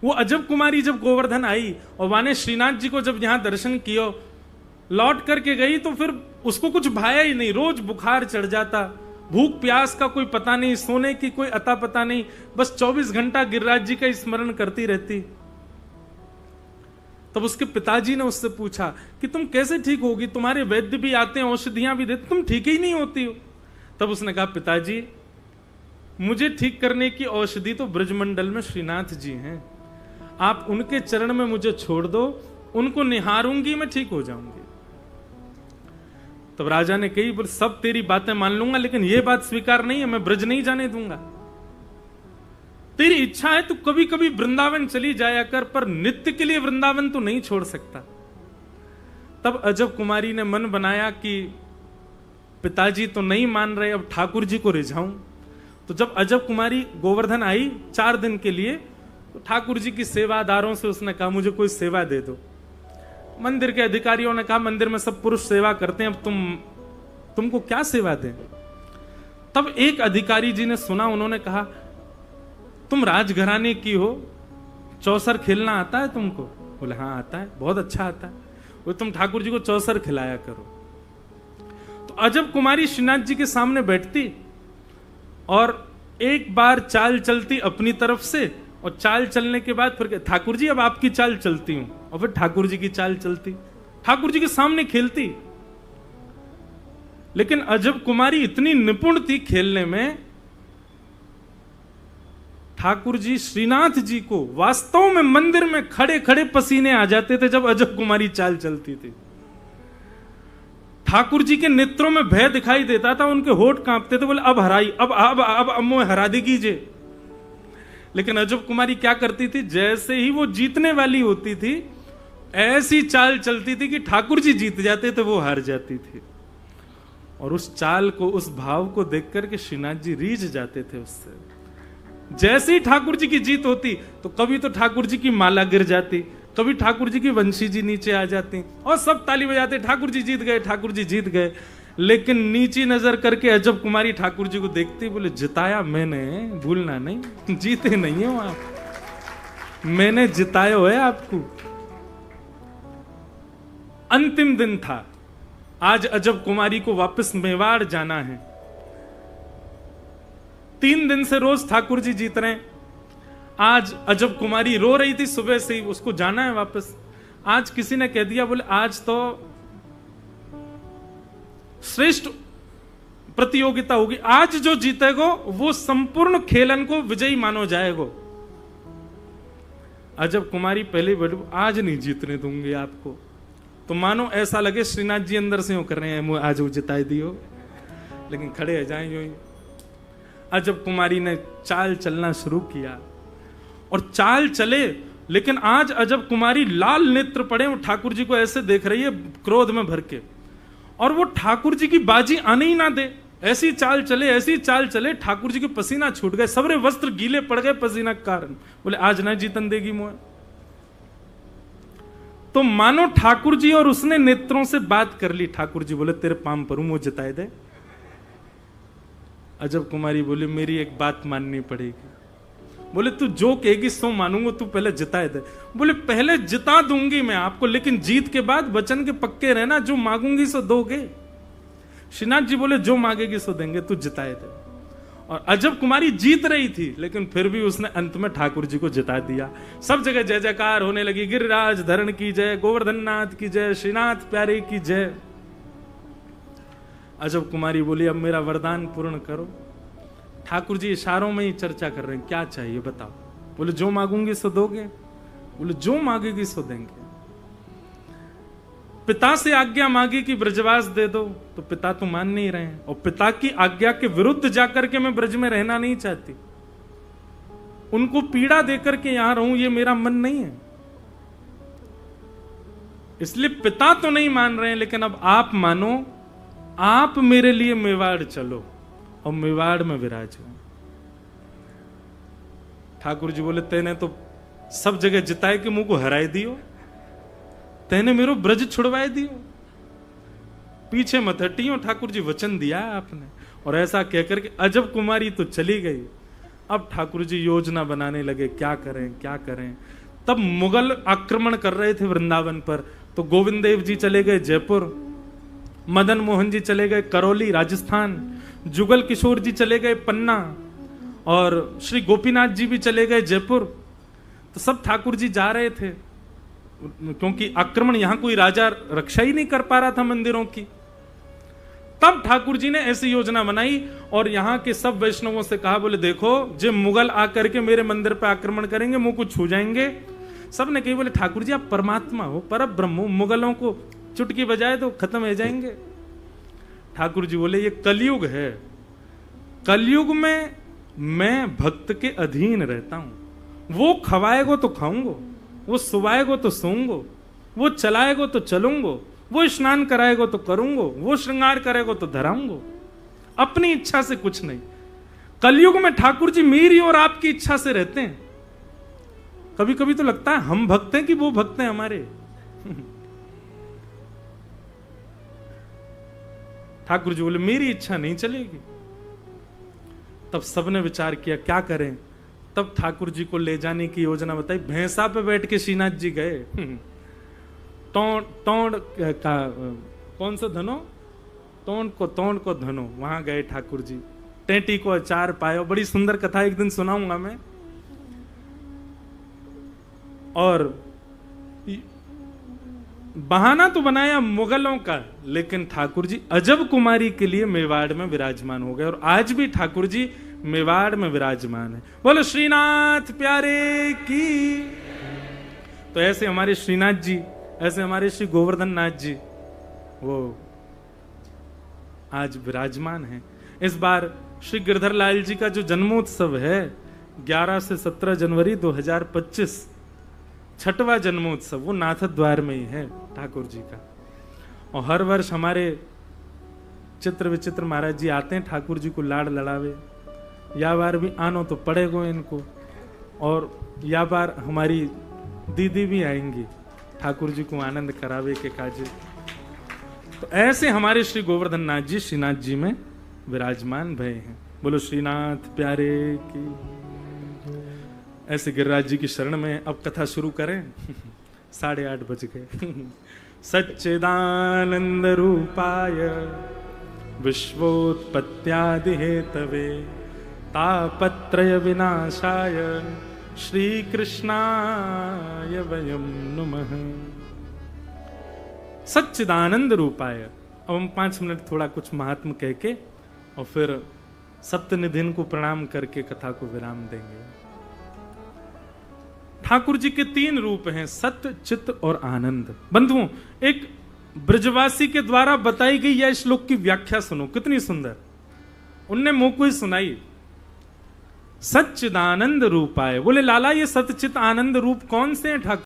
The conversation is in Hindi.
वो अजब कुमारी जब गोवर्धन आई और वाने श्रीनाथ जी को जब यहां दर्शन किया, लौट करके गई तो फिर उसको कुछ भाया ही नहीं। रोज बुखार चढ़ जाता, भूख प्यास का कोई पता नहीं, सोने की कोई अता पता नहीं, बस 24 घंटा गिरिराज जी का स्मरण करती रहती। तब उसके पिताजी ने उससे पूछा कि तुम कैसे ठीक होगी, तुम्हारे वैद्य भी आते हैं, औषधियां भी देते, तुम ठीक ही नहीं होती हो। तब उसने कहा, पिताजी मुझे ठीक करने की औषधि तो ब्रजमंडल में श्रीनाथ जी हैं, आप उनके चरण में मुझे छोड़ दो, उनको निहारूंगी, मैं ठीक हो जाऊंगी। तब राजा ने कही, बोले सब तेरी बातें मान लूंगा, लेकिन यह बात स्वीकार नहीं है, मैं ब्रज नहीं जाने दूंगा। तेरी इच्छा है तो कभी कभी वृंदावन चली जाया कर, पर नित्य के लिए वृंदावन तो नहीं छोड़ सकता। तब अजब कुमारी ने मन बनाया कि पिताजी तो नहीं मान रहे, अब ठाकुर जी को रिझाऊं। तो जब अजब कुमारी गोवर्धन आई 4 दिन के लिए, तो ठाकुर जी की सेवादारों से उसने कहा, मुझे कोई सेवा दे दो। मंदिर के अधिकारियों ने कहा, मंदिर में सब पुरुष सेवा करते हैं, अब तुमको क्या सेवा दें। तब एक अधिकारी जी ने सुना, उन्होंने कहा, तुम राजघराने की हो, चौसर खेलना आता है तुमको? बोले हाँ आता है, बहुत अच्छा आता है। वो तुम ठाकुर जी को चौसर खिलाया करो। तो अजब कुमारी श्रीनाथ जी के सामने बैठती और एक बार चाल चलती अपनी तरफ से, और चाल चलने के बाद फिर ठाकुर जी अब आपकी चाल चलती हूं, और फिर ठाकुर जी की चाल चलती, ठाकुर जी के सामने खेलती। लेकिन अजब कुमारी इतनी निपुण थी खेलने में, ठाकुर जी श्रीनाथ जी को वास्तव में मंदिर में खड़े खड़े पसीने आ जाते थे जब अजब कुमारी चाल चलती थी। ठाकुर जी के नेत्रों में भय दिखाई देता था, उनके होठ कांपते थे, बोले अब हराई, अब मोह हरा दी कीजिए। लेकिन अजब कुमारी क्या करती थी, जैसे ही वो जीतने वाली होती थी, ऐसी चाल चलती थी कि ठाकुर जी जीत जाते थे, वो हार जाती थी। और उस चाल को, उस भाव को देख करके श्रीनाथ जी रीझ जाते थे उससे। जैसे ही ठाकुर जी की जीत होती तो कभी तो ठाकुर जी की माला गिर जाती, कभी ठाकुर जी की वंशी जी नीचे आ जाती, और सब ताली बजाते, ठाकुर जी जीत गए, ठाकुर जी जीत गए। लेकिन नीची नजर करके अजब कुमारी ठाकुर जी को देखती, बोले जिताया मैंने, भूलना नहीं, जीते नहीं हो आप, मैंने जिताया है आपको। अंतिम दिन था, आज अजब कुमारी को वापस मेवाड़ जाना है। 3 दिन से रोज ठाकुर जी जीत रहे हैं। आज अजब कुमारी रो रही थी सुबह से ही, उसको जाना है वापस। आज किसी ने कह दिया, बोले आज तो श्रेष्ठ प्रतियोगिता होगी, आज जो जीतेगा वो संपूर्ण खेलन को विजयी मानो जाएगा। अजब कुमारी पहले बोली, आज नहीं जीतने दूंगी आपको। तो मानो ऐसा लगे श्रीनाथ जी अंदर से यूं कर रहे हैं, आज वो जिताई दियो, लेकिन खड़े हो जाए यूं ही। अजब कुमारी ने चाल चलना शुरू किया और चाल चले, लेकिन आज अजब कुमारी लाल नेत्र पड़े, वो ठाकुर जी को ऐसे देख रही है क्रोध में भर के, और वो ठाकुर जी की बाजी आने ही ना दे। ऐसी चाल चले, ऐसी चाल चले, ठाकुर जी के पसीना छूट गए, सबरे वस्त्र गीले पड़ गए पसीना के कारण। बोले आज ना जीतन देगी मोह। तो मानो ठाकुर जी और उसने नेत्रों से बात कर ली। ठाकुर जी बोले तेरे पाम परूं, वो जिताए दे। अजब कुमारी बोली मेरी एक बात माननी पड़ेगी। बोले तू जो कहेगी सो मानूंगा, तू पहले जिताए दे। बोले पहले जिता दूंगी मैं आपको, लेकिन जीत के बाद वचन के पक्के रहना, जो मांगूंगी सो दोगे। श्रीनाथ जी बोले जो मांगेगी सो देंगे, तू जिताए दे। और अजब कुमारी जीत रही थी, लेकिन फिर भी उसने अंत में ठाकुर जी को जिता दिया। सब जगह जय जयकार होने लगी, गिरिराज धरण की जय, गोवर्धन नाथ की जय, श्रीनाथ प्यारे की जय। अजब कुमारी बोली अब मेरा वरदान पूर्ण करो। ठाकुर जी इशारों में ही चर्चा कर रहे हैं, क्या चाहिए बताओ। बोले जो मांगूंगी सो दोगे। बोले जो मांगेगी सो देंगे। पिता से आज्ञा मांगी कि ब्रजवास दे दो, तो पिता तो मान नहीं रहे हैं, और पिता की आज्ञा के विरुद्ध जाकर के मैं ब्रज में रहना नहीं चाहती, उनको पीड़ा देकर के यहां रहूं, ये मेरा मन नहीं है। इसलिए पिता तो नहीं मान रहे हैं, लेकिन अब आप मानो, आप मेरे लिए मेवाड़ चलो और मेवाड़ में विराजो। ठाकुर जी बोले तेने तो सब जगह जिताए के मुंह को हराए दियो, तेने मेरो ब्रज छुड़वाए दियो, पीछे मत हटियो, ठाकुर जी वचन दिया आपने। और ऐसा कहकर के अजब कुमारी तो चली गई। अब ठाकुर जी योजना बनाने लगे, क्या करें क्या करें। तब मुगल आक्रमण कर रहे थे वृंदावन पर, तो गोविंद देव जी चले गए जयपुर, मदन मोहन जी चले गए करौली राजस्थान, जुगल किशोर जी चले गए पन्ना, और श्री गोपीनाथ जी भी चले गए जयपुर। तो सब ठाकुर जी जा रहे थे, क्योंकि आक्रमण यहां कोई राजा रक्षा ही नहीं कर पा रहा था मंदिरों की। तब ठाकुर जी ने ऐसी योजना बनाई और यहां के सब वैष्णवों से कहा, बोले देखो जो मुगल आकर के मेरे मंदिर पर आक्रमण करेंगे मुंह को छू जाएंगे। सब ने कही, बोले ठाकुर जी आप परमात्मा हो, परब्रह्म हो, मुगलों को चुटकी बजाए तो खत्म हो जाएंगे। ठाकुर जी बोले ये कलयुग है, कलयुग में मैं भक्त के अधीन रहता हूं। वो खवाएगो तो खाऊंगो, वो सुवाएगो तो सोऊंगो, वो चलाएगो तो चलूंगो, वो स्नान कराएगो तो करूंगो, वो श्रृंगार करेगो तो धराऊंगो, अपनी इच्छा से कुछ नहीं। कलयुग में ठाकुर जी मेरी और आपकी इच्छा से रहते हैं। कभी कभी तो लगता है हम भक्त हैं कि वो भक्त हैं हमारे। ठाकुर जी बोले मेरी इच्छा नहीं चलेगी। तब सबने विचार किया क्या करें। तब ठाकुर जी को ले जाने की योजना बताई। भैंसा पे बैठ के श्रीनाथ जी गए। तोड़ का कौन सा धनो, तोड़ को धनो, वहां गए ठाकुर जी। टेंटी को अचार पायो, बड़ी सुंदर कथा एक दिन सुनाऊंगा मैं। और बहाना तो बनाया मुगलों का, लेकिन ठाकुर जी अजब कुमारी के लिए मेवाड़ में विराजमान हो गए, और आज भी ठाकुर जी मेवाड़ में विराजमान है। बोलो श्रीनाथ प्यारे की। तो ऐसे हमारे श्रीनाथ जी, ऐसे हमारे श्री गोवर्धन नाथ जी वो आज विराजमान हैं। इस बार श्री गिरधर लाल जी का जो जन्मोत्सव है 11 से 17 जनवरी 2025, छठवां जन्मोत्सव, वो नाथ द्वार में ही है ठाकुर जी का। और हर वर्ष हमारे चित्र विचित्र महाराज जी आते हैं ठाकुर जी को लाड़ लड़ावे। या बार भी आनो तो पड़ेगो इनको, और या बार हमारी दीदी भी आएंगी ठाकुर जी को आनंद करावे के काजे। तो ऐसे हमारे श्री गोवर्धन नाथ जी श्रीनाथ जी में विराजमान भय हैं। बोलो श्रीनाथ प्यारे की। ऐसे गिरिराज जी की शरण में अब कथा शुरू करें। 8:30 बज गए। सच्चिदानंद रूपाय विश्वोत्पत्त्यादि हेतवे तापत्रय विनाशाय श्री कृष्णाय वयं नमः। सच्चिदानंद रूपाय। अब हम 5 मिनट थोड़ा कुछ महात्म कह के और फिर सप्तनिधिन को प्रणाम करके कथा को विराम देंगे। ठाकुर जी के 3 रूप हैं, सत्य, चित्त और आनंद। बंधुओं, एक ब्रजवासी के द्वारा बताई गई यह श्लोक की व्याख्या सुनो, कितनी सुंदर। उनने मुंह को ही सुनाई। सच्चिदानंद रूपाय। बोले लाला ये सत्य चित्त आनंद रूप कौन से हैं ठाकुर?